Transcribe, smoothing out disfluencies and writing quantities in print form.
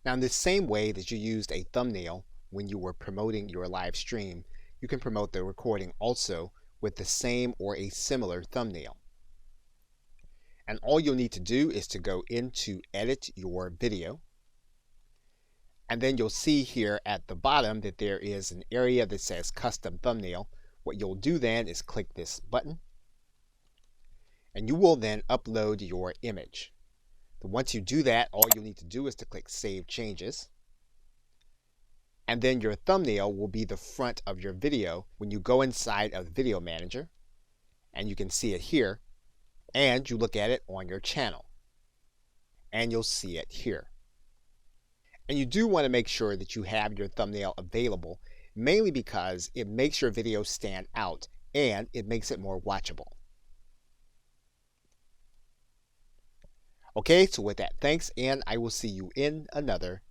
Now, in the same way that you used a thumbnail when you were promoting your live stream, you can promote the recording also with the same or a similar thumbnail. And all you'll need to do is to go into edit your video. And then you'll see here at the bottom that there is an area that says custom thumbnail. What you'll do then is click this button, and you will then upload your image. Once you do that, all you'll need to do is to click Save Changes. And then your thumbnail will be the front of your video when you go inside of the Video Manager, and you can see it here, and you look at it on your channel, and you'll see it here. And you do want to make sure that you have your thumbnail available, mainly because it makes your video stand out and it makes it more watchable. Okay, so with that, thanks, and I will see you in another